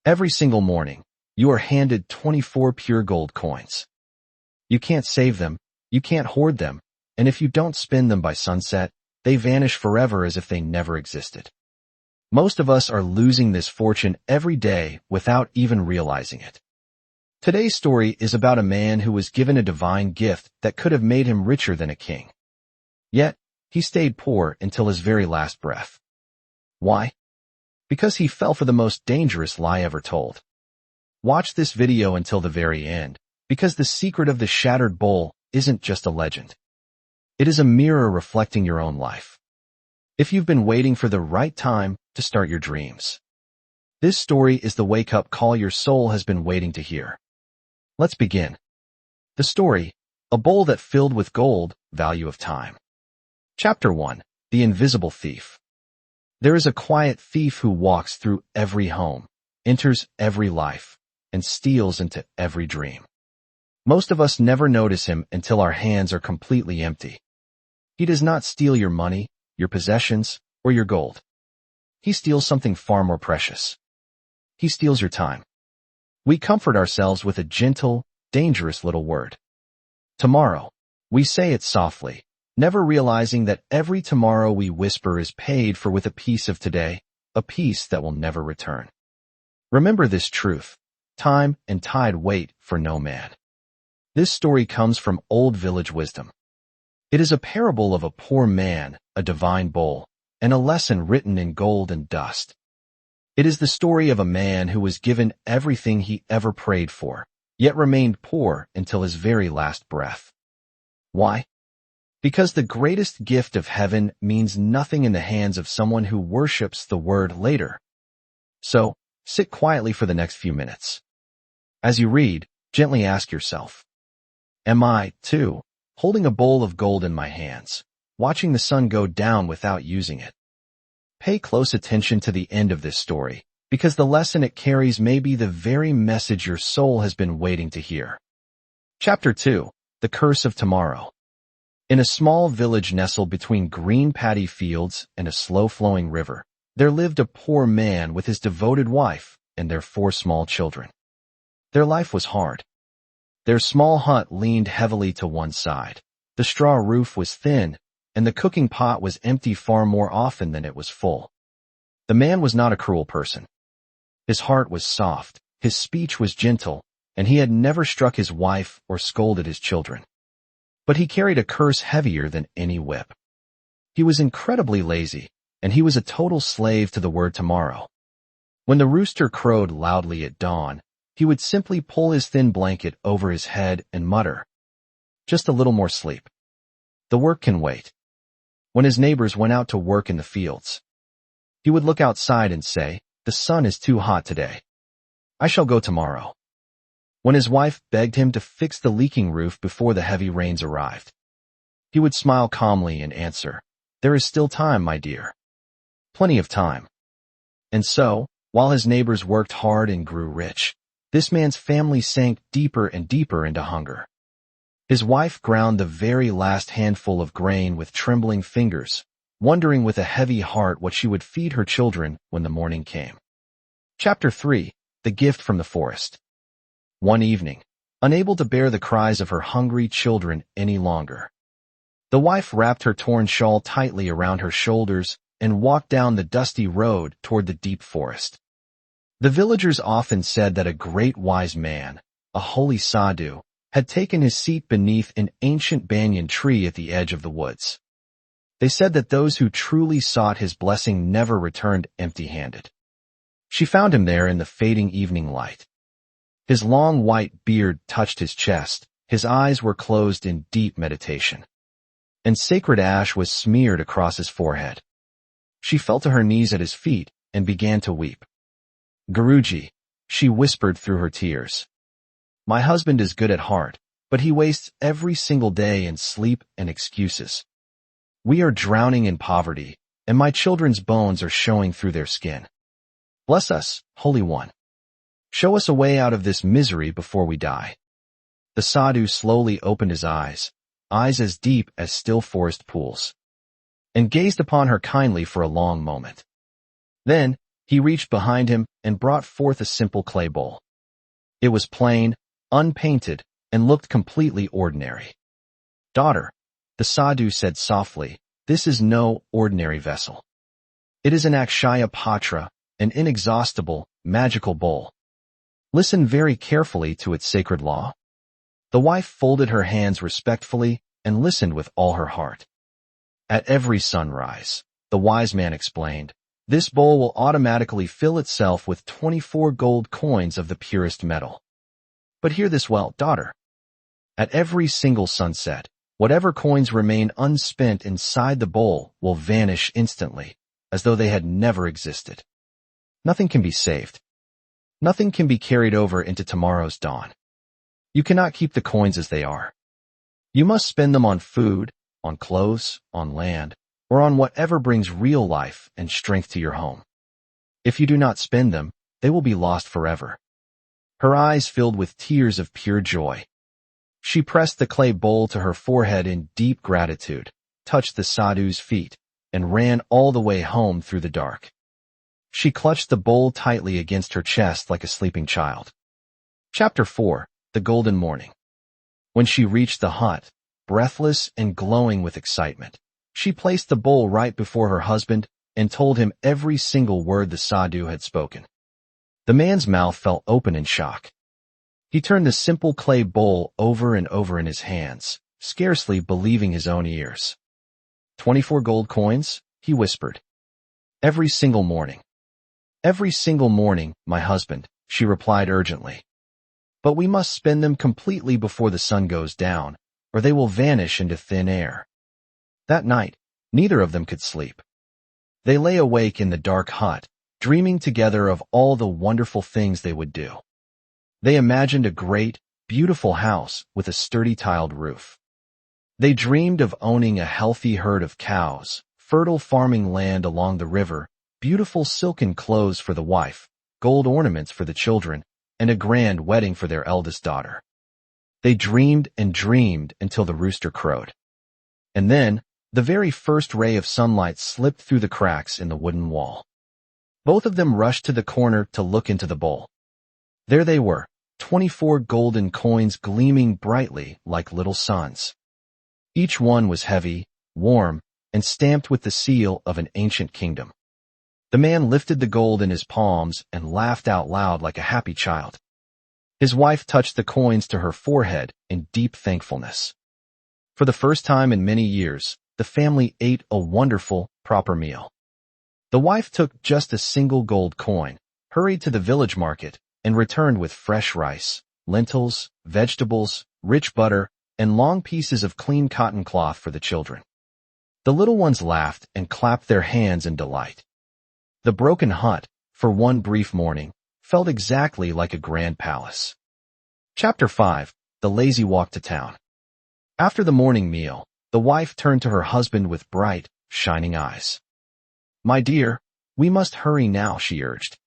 Every single morning, you are handed 24 pure gold coins. You can't save them, you can't hoard them, and if you don't spend them by sunset, they vanish forever as if they never existed. Most of us are losing this fortune every day without even realizing it. Today's story is about a man who was given a divine gift that could have made him richer than a king. Yet, he stayed poor until his very last breath. Why? Because he fell for the most dangerous lie ever told. Watch this video until the very end, because the secret of the shattered bowl isn't just a legend. It is a mirror reflecting your own life. If you've been waiting for the right time to start your dreams, this story is the wake-up call your soul has been waiting to hear. Let's begin. The story, a bowl that filled with gold, value of time. Chapter 1, The Invisible Thief. There is a quiet thief who walks through every home, enters every life, and steals into every dream. Most of us never notice him until our hands are completely empty. He does not steal your money, your possessions, or your gold. He steals something far more precious. He steals your time. We comfort ourselves with a gentle, dangerous little word. Tomorrow. We say it softly, never realizing that every tomorrow we whisper is paid for with a piece of today, a piece that will never return. Remember this truth. Time and tide wait for no man. This story comes from old village wisdom. It is a parable of a poor man, a divine bowl, and a lesson written in gold and dust. It is the story of a man who was given everything he ever prayed for, yet remained poor until his very last breath. Why? Because the greatest gift of heaven means nothing in the hands of someone who worships the word later. So, sit quietly for the next few minutes. As you read, gently ask yourself, am I, too, holding a bowl of gold in my hands, watching the sun go down without using it? Pay close attention to the end of this story, because the lesson it carries may be the very message your soul has been waiting to hear. Chapter 2, The Curse of Tomorrow. In a small village nestled between green paddy fields and a slow-flowing river, there lived a poor man with his devoted wife and their 4 small children. Their life was hard. Their small hut leaned heavily to one side. The straw roof was thin, and the cooking pot was empty far more often than it was full. The man was not a cruel person. His heart was soft, his speech was gentle, and he had never struck his wife or scolded his children. But he carried a curse heavier than any whip. He was incredibly lazy, and he was a total slave to the word tomorrow. When the rooster crowed loudly at dawn, he would simply pull his thin blanket over his head and mutter, "Just a little more sleep. The work can wait." When his neighbors went out to work in the fields, he would look outside and say, "The sun is too hot today. I shall go tomorrow." When his wife begged him to fix the leaking roof before the heavy rains arrived, he would smile calmly and answer, "There is still time, my dear. Plenty of time." And so, while his neighbors worked hard and grew rich, this man's family sank deeper and deeper into hunger. His wife ground the very last handful of grain with trembling fingers, wondering with a heavy heart what she would feed her children when the morning came. Chapter 3, The Gift from the Forest. One evening, unable to bear the cries of her hungry children any longer, the wife wrapped her torn shawl tightly around her shoulders and walked down the dusty road toward the deep forest. The villagers often said that a great wise man, a holy sadhu, had taken his seat beneath an ancient banyan tree at the edge of the woods. They said that those who truly sought his blessing never returned empty-handed. She found him there in the fading evening light. His long white beard touched his chest, his eyes were closed in deep meditation, and sacred ash was smeared across his forehead. She fell to her knees at his feet and began to weep. "Guruji," she whispered through her tears, "my husband is good at heart, but he wastes every single day in sleep and excuses. We are drowning in poverty, and my children's bones are showing through their skin. Bless us, Holy One. Show us a way out of this misery before we die." The sadhu slowly opened his eyes as deep as still forest pools, and gazed upon her kindly for a long moment. Then, He reached behind him and brought forth a simple clay bowl. It was plain, unpainted, and looked completely ordinary. "Daughter," the sadhu said softly, "this is no ordinary vessel. It is an Akshaya Patra, an inexhaustible, magical bowl. Listen very carefully to its sacred law." The wife folded her hands respectfully and listened with all her heart. "At every sunrise," the wise man explained, "this bowl will automatically fill itself with 24 gold coins of the purest metal. But hear this well, daughter. At every single sunset, whatever coins remain unspent inside the bowl will vanish instantly, as though they had never existed. Nothing can be saved. Nothing can be carried over into tomorrow's dawn. You cannot keep the coins as they are. You must spend them on food, on clothes, on land, or on whatever brings real life and strength to your home. If you do not spend them, they will be lost forever." Her eyes filled with tears of pure joy. She pressed the clay bowl to her forehead in deep gratitude, touched the sadhu's feet, and ran all the way home through the dark. She clutched the bowl tightly against her chest like a sleeping child. Chapter 4. The Golden Morning. When she reached the hut, breathless and glowing with excitement, she placed the bowl right before her husband and told him every single word the sadhu had spoken. The man's mouth fell open in shock. He turned the simple clay bowl over and over in his hands, scarcely believing his own ears. 24 gold coins, he whispered. "Every single morning." "Every single morning, my husband," she replied urgently. "But we must spend them completely before the sun goes down, or they will vanish into thin air." That night, neither of them could sleep. They lay awake in the dark hut, dreaming together of all the wonderful things they would do. They imagined a great, beautiful house with a sturdy tiled roof. They dreamed of owning a healthy herd of cows, fertile farming land along the river, beautiful silken clothes for the wife, gold ornaments for the children, and a grand wedding for their eldest daughter. They dreamed and dreamed until the rooster crowed. And then, the very first ray of sunlight slipped through the cracks in the wooden wall. Both of them rushed to the corner to look into the bowl. There they were, 24 golden coins gleaming brightly like little suns. Each one was heavy, warm, and stamped with the seal of an ancient kingdom. The man lifted the gold in his palms and laughed out loud like a happy child. His wife touched the coins to her forehead in deep thankfulness. For the first time in many years, the family ate a wonderful, proper meal. The wife took just a single gold coin, hurried to the village market, and returned with fresh rice, lentils, vegetables, rich butter, and long pieces of clean cotton cloth for the children. The little ones laughed and clapped their hands in delight. The broken hut, for one brief morning, felt exactly like a grand palace. Chapter 5. The Lazy Walk to Town. After the morning meal, the wife turned to her husband with bright, shining eyes. "My dear, we must hurry now," she urged.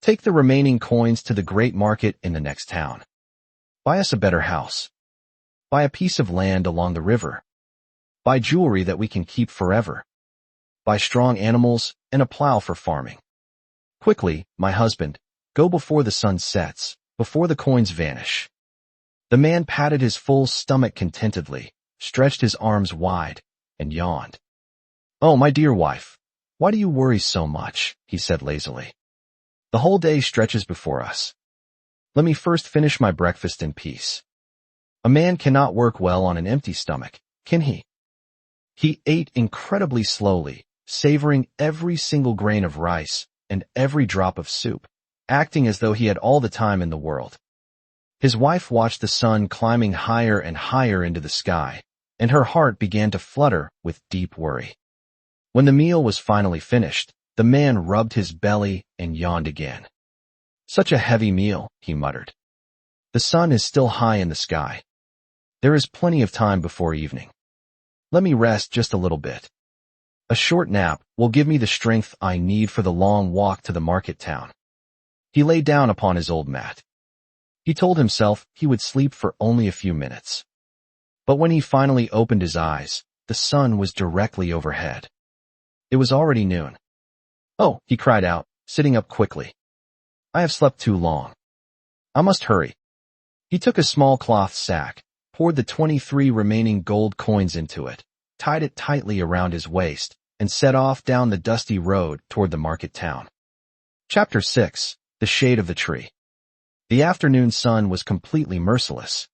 "Take the remaining coins to the great market in the next town. Buy us a better house. Buy a piece of land along the river. Buy jewelry that we can keep forever. Buy strong animals and a plow for farming. Quickly, my husband, go before the sun sets, before the coins vanish." The man patted his full stomach contentedly, stretched his arms wide, and yawned. "Oh, my dear wife, why do you worry so much?" he said lazily. "The whole day stretches before us. Let me first finish my breakfast in peace. A man cannot work well on an empty stomach, can he?" He ate incredibly slowly, savoring every single grain of rice and every drop of soup, acting as though he had all the time in the world. His wife watched the sun climbing higher and higher into the sky, and her heart began to flutter with deep worry. When the meal was finally finished, the man rubbed his belly and yawned again. "Such a heavy meal," he muttered. "The sun is still high in the sky. There is plenty of time before evening. Let me rest just a little bit. A short nap will give me the strength I need for the long walk to the market town." He lay down upon his old mat. He told himself he would sleep for only a few minutes. But when he finally opened his eyes, the sun was directly overhead. It was already noon. "Oh," he cried out, sitting up quickly. I have slept too long. I must hurry. He took a small cloth sack, poured the 23 remaining gold coins into it, tied it tightly around his waist, and set off down the dusty road toward the market town. Chapter 6. The Shade of the Tree. The afternoon sun was completely merciless.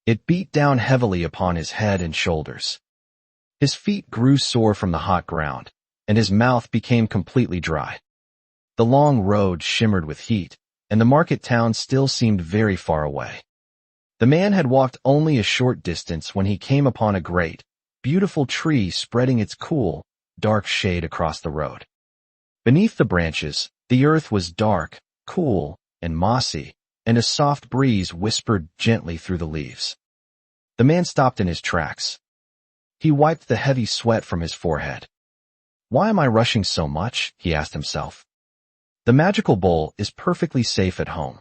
It beat down heavily upon his head and shoulders. His feet grew sore from the hot ground, and his mouth became completely dry. The long road shimmered with heat, and the market town still seemed very far away. The man had walked only a short distance when he came upon a great, beautiful tree spreading its cool, dark shade across the road. Beneath the branches, the earth was dark, cool, and mossy, and a soft breeze whispered gently through the leaves. The man stopped in his tracks. He wiped the heavy sweat from his forehead. Why am I rushing so much? He asked himself. The magical bowl is perfectly safe at home.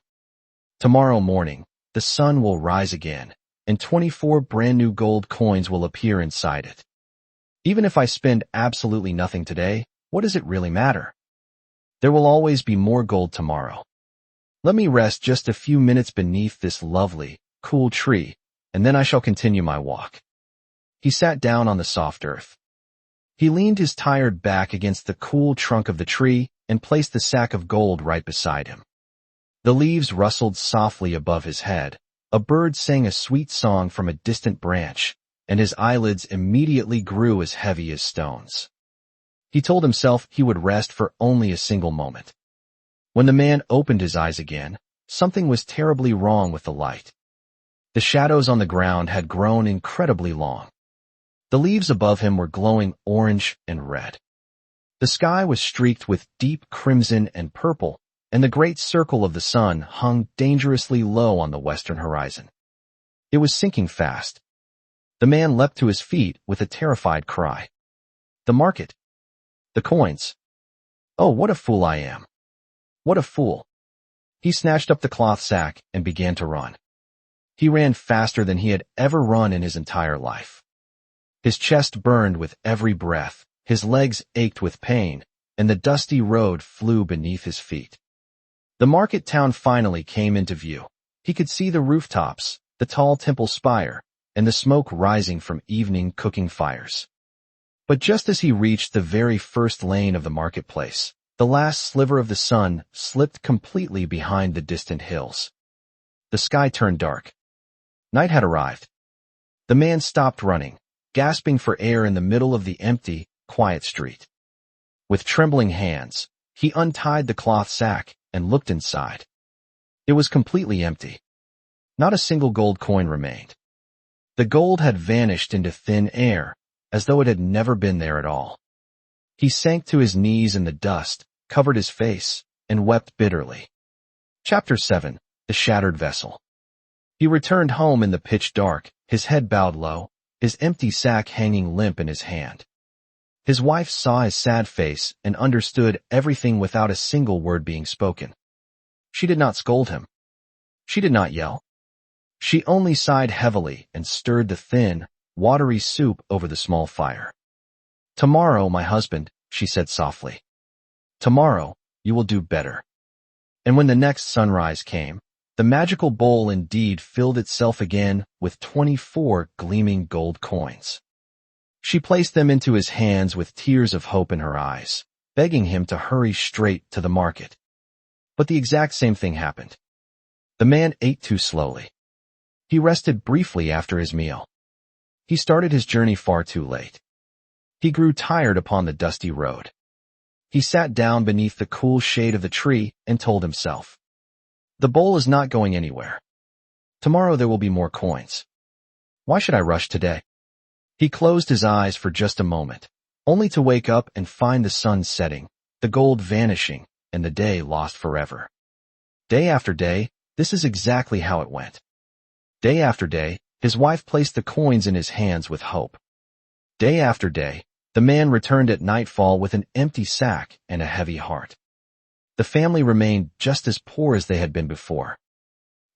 Tomorrow morning, the sun will rise again, and 24 brand new gold coins will appear inside it. Even if I spend absolutely nothing today, what does it really matter? There will always be more gold tomorrow. Let me rest just a few minutes beneath this lovely, cool tree, and then I shall continue my walk. He sat down on the soft earth. He leaned his tired back against the cool trunk of the tree and placed the sack of gold right beside him. The leaves rustled softly above his head. A bird sang a sweet song from a distant branch, and his eyelids immediately grew as heavy as stones. He told himself he would rest for only a single moment. When the man opened his eyes again, something was terribly wrong with the light. The shadows on the ground had grown incredibly long. The leaves above him were glowing orange and red. The sky was streaked with deep crimson and purple, and the great circle of the sun hung dangerously low on the western horizon. It was sinking fast. The man leapt to his feet with a terrified cry. The market. The coins. Oh, what a fool I am. What a fool. He snatched up the cloth sack and began to run. He ran faster than he had ever run in his entire life. His chest burned with every breath, his legs ached with pain, and the dusty road flew beneath his feet. The market town finally came into view. He could see the rooftops, the tall temple spire, and the smoke rising from evening cooking fires. But just as he reached the very first lane of the marketplace, the last sliver of the sun slipped completely behind the distant hills. The sky turned dark. Night had arrived. The man stopped running, gasping for air in the middle of the empty, quiet street. With trembling hands, he untied the cloth sack and looked inside. It was completely empty. Not a single gold coin remained. The gold had vanished into thin air, as though it had never been there at all. He sank to his knees in the dust, covered his face, and wept bitterly. Chapter 7. The Shattered Vessel. He returned home in the pitch dark, his head bowed low, his empty sack hanging limp in his hand. His wife saw his sad face and understood everything without a single word being spoken. She did not scold him. She did not yell. She only sighed heavily and stirred the thin, watery soup over the small fire. Tomorrow, my husband, she said softly. Tomorrow, you will do better. And when the next sunrise came, the magical bowl indeed filled itself again with 24 gleaming gold coins. She placed them into his hands with tears of hope in her eyes, begging him to hurry straight to the market. But the exact same thing happened. The man ate too slowly. He rested briefly after his meal. He started his journey far too late. He grew tired upon the dusty road. He sat down beneath the cool shade of the tree and told himself, "The bowl is not going anywhere. Tomorrow there will be more coins. Why should I rush today?" He closed his eyes for just a moment, only to wake up and find the sun setting, the gold vanishing, and the day lost forever. Day after day, this is exactly how it went. Day after day, his wife placed the coins in his hands with hope. Day after day, the man returned at nightfall with an empty sack and a heavy heart. The family remained just as poor as they had been before.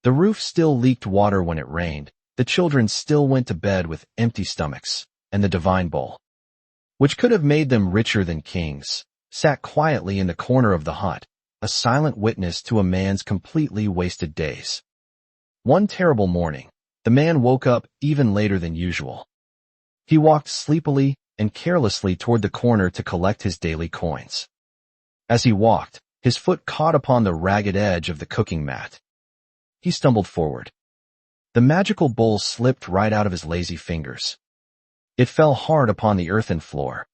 The roof still leaked water when it rained, the children still went to bed with empty stomachs, and the divine bowl, which could have made them richer than kings, sat quietly in the corner of the hut, a silent witness to a man's completely wasted days. One terrible morning, the man woke up even later than usual. He walked sleepily and carelessly toward the corner to collect his daily coins. As he walked, his foot caught upon the ragged edge of the cooking mat. He stumbled forward. The magical bowl slipped right out of his lazy fingers. It fell hard upon the earthen floor.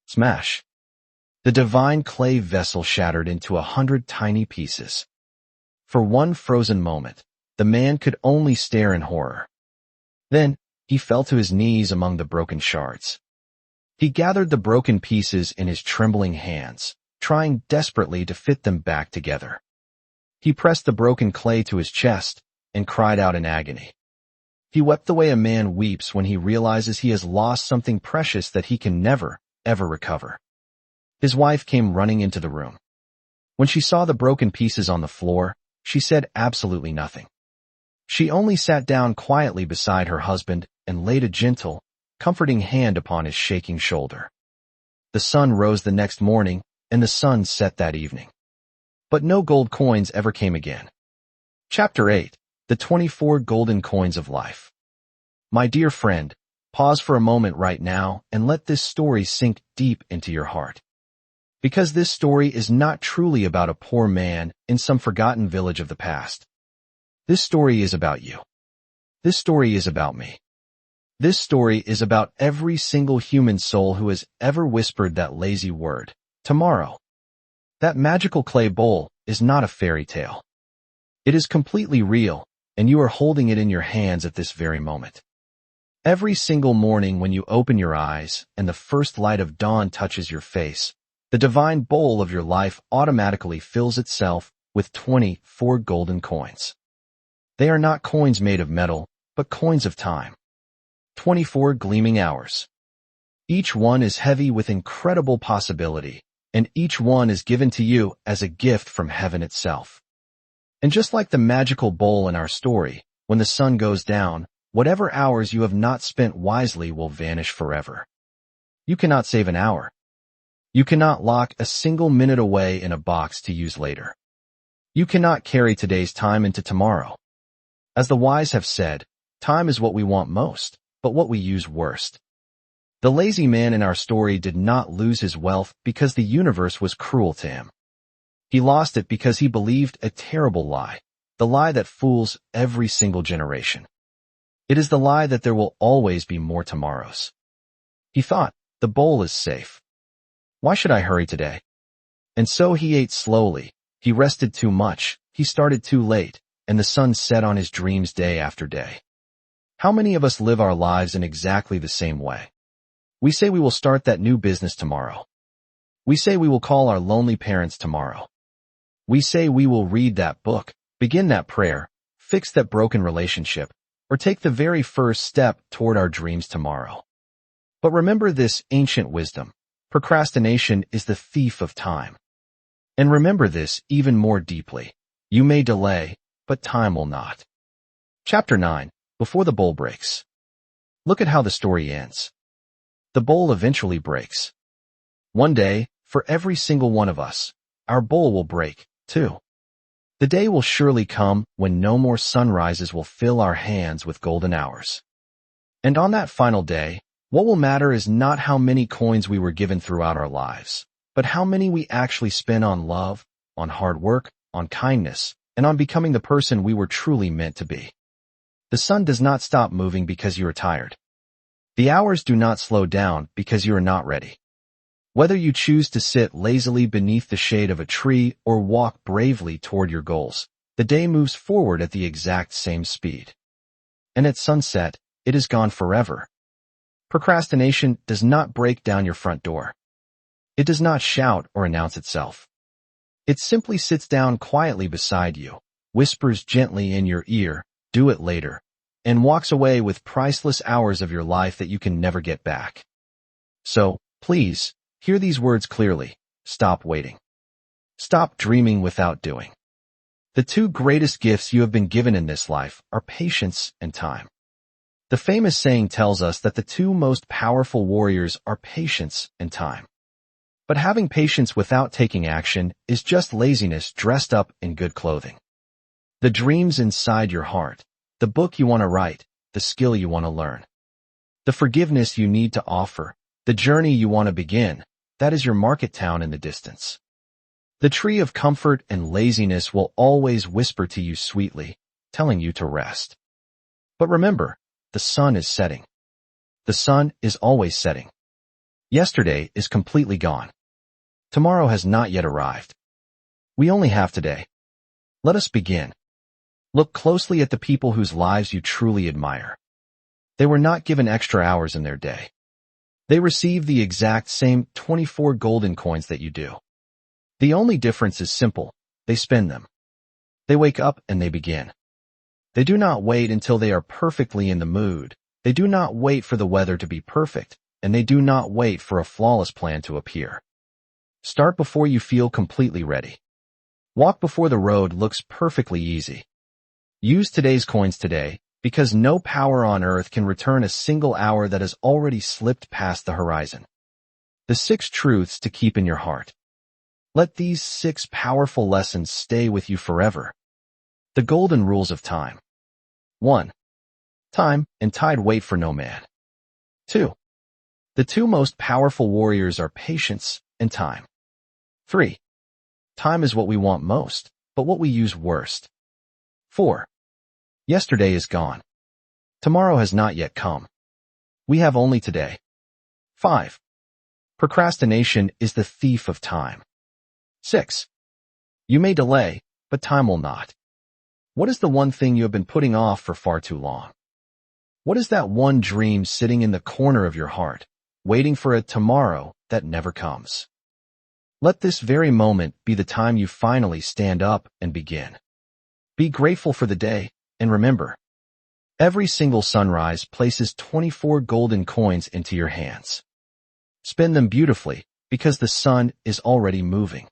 Smash! The divine clay vessel shattered into 100 tiny pieces. For one frozen moment, the man could only stare in horror. Then, he fell to his knees among the broken shards. He gathered the broken pieces in his trembling hands, trying desperately to fit them back together. He pressed the broken clay to his chest and cried out in agony. He wept the way a man weeps when he realizes he has lost something precious that he can never, ever recover. His wife came running into the room. When she saw the broken pieces on the floor, she said absolutely nothing. She only sat down quietly beside her husband and laid a gentle, comforting hand upon his shaking shoulder. The sun rose the next morning, and the sun set that evening. But no gold coins ever came again. Chapter 8. The 24 Golden Coins of Life. My dear friend, pause for a moment right now and let this story sink deep into your heart. Because this story is not truly about a poor man in some forgotten village of the past. This story is about you. This story is about me. This story is about every single human soul who has ever whispered that lazy word, tomorrow. That magical clay bowl is not a fairy tale. It is completely real, and you are holding it in your hands at this very moment. Every single morning when you open your eyes and the first light of dawn touches your face, the divine bowl of your life automatically fills itself with 24 golden coins. They are not coins made of metal, but coins of time. 24 gleaming hours. Each one is heavy with incredible possibility, and each one is given to you as a gift from heaven itself. And just like the magical bowl in our story, when the sun goes down, whatever hours you have not spent wisely will vanish forever. You cannot save an hour. You cannot lock a single minute away in a box to use later. You cannot carry today's time into tomorrow. As the wise have said, time is what we want most, but what we use worst. The lazy man in our story did not lose his wealth because the universe was cruel to him. He lost it because he believed a terrible lie, the lie that fools every single generation. It is the lie that there will always be more tomorrows. He thought, the bowl is safe. Why should I hurry today? And so he ate slowly, he rested too much, he started too late, and the sun set on his dreams day after day. How many of us live our lives in exactly the same way? We say we will start that new business tomorrow. We say we will call our lonely parents tomorrow. We say we will read that book, begin that prayer, fix that broken relationship, or take the very first step toward our dreams tomorrow. But remember this ancient wisdom. Procrastination is the thief of time. And remember this even more deeply. You may delay, but time will not. Chapter 9. Before the bowl breaks. Look at how the story ends. The bowl eventually breaks. One day, for every single one of us, our bowl will break, too. The day will surely come when no more sunrises will fill our hands with golden hours. And on that final day, what will matter is not how many coins we were given throughout our lives, but how many we actually spent on love, on hard work, on kindness, and on becoming the person we were truly meant to be. The sun does not stop moving because you are tired. The hours do not slow down because you are not ready. Whether you choose to sit lazily beneath the shade of a tree or walk bravely toward your goals, the day moves forward at the exact same speed. And at sunset, it is gone forever. Procrastination does not break down your front door. It does not shout or announce itself. It simply sits down quietly beside you, whispers gently in your ear, "Do it later," and walks away with priceless hours of your life that you can never get back. So, please, hear these words clearly. Stop waiting. Stop dreaming without doing. The two greatest gifts you have been given in this life are patience and time. The famous saying tells us that the two most powerful warriors are patience and time. But having patience without taking action is just laziness dressed up in good clothing. The dreams inside your heart, the book you want to write, the skill you want to learn, the forgiveness you need to offer, the journey you want to begin, that is your market town in the distance. The tree of comfort and laziness will always whisper to you sweetly, telling you to rest. But remember, the sun is setting. The sun is always setting. Yesterday is completely gone. Tomorrow has not yet arrived. We only have today. Let us begin. Look closely at the people whose lives you truly admire. They were not given extra hours in their day. They received the exact same 24 golden coins that you do. The only difference is simple. They spend them. They wake up and they begin. They do not wait until they are perfectly in the mood. They do not wait for the weather to be perfect, and they do not wait for a flawless plan to appear. Start before you feel completely ready. Walk before the road looks perfectly easy. Use today's coins today, because no power on earth can return a single hour that has already slipped past the horizon. The 6 truths to keep in your heart. Let these 6 powerful lessons stay with you forever. The golden rules of time. 1. Time and tide wait for no man. 2. The 2 most powerful warriors are patience and time. 3. Time is what we want most, but what we use worst. 4. Yesterday is gone. Tomorrow has not yet come. We have only today. 5. Procrastination is the thief of time. 6. You may delay, but time will not. What is the one thing you have been putting off for far too long? What is that one dream sitting in the corner of your heart, waiting for a tomorrow that never comes? Let this very moment be the time you finally stand up and begin. Be grateful for the day, and remember, every single sunrise places 24 golden coins into your hands. Spend them beautifully, because the sun is already moving.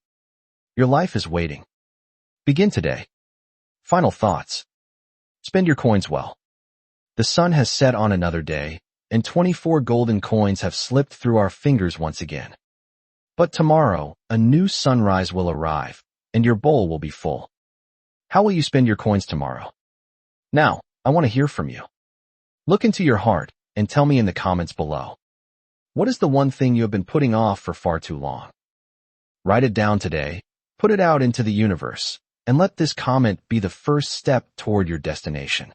Your life is waiting. Begin today. Final thoughts. Spend your coins well. The sun has set on another day, and 24 golden coins have slipped through our fingers once again. But tomorrow, a new sunrise will arrive, and your bowl will be full. How will you spend your coins tomorrow? Now, I want to hear from you. Look into your heart and tell me in the comments below. What is the one thing you have been putting off for far too long? Write it down today, put it out into the universe, and let this comment be the first step toward your destination.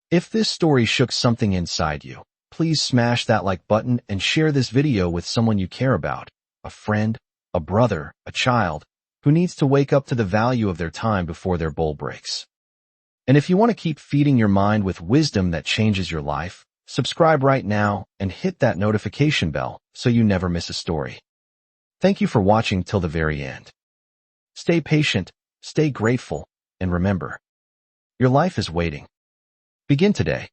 If this story shook something inside you, please smash that like button and share this video with someone you care about, a friend, a brother, a child, who needs to wake up to the value of their time before their bowl breaks. And if you want to keep feeding your mind with wisdom that changes your life, subscribe right now and hit that notification bell so you never miss a story. Thank you for watching till the very end. Stay patient, stay grateful, and remember, your life is waiting. Begin today.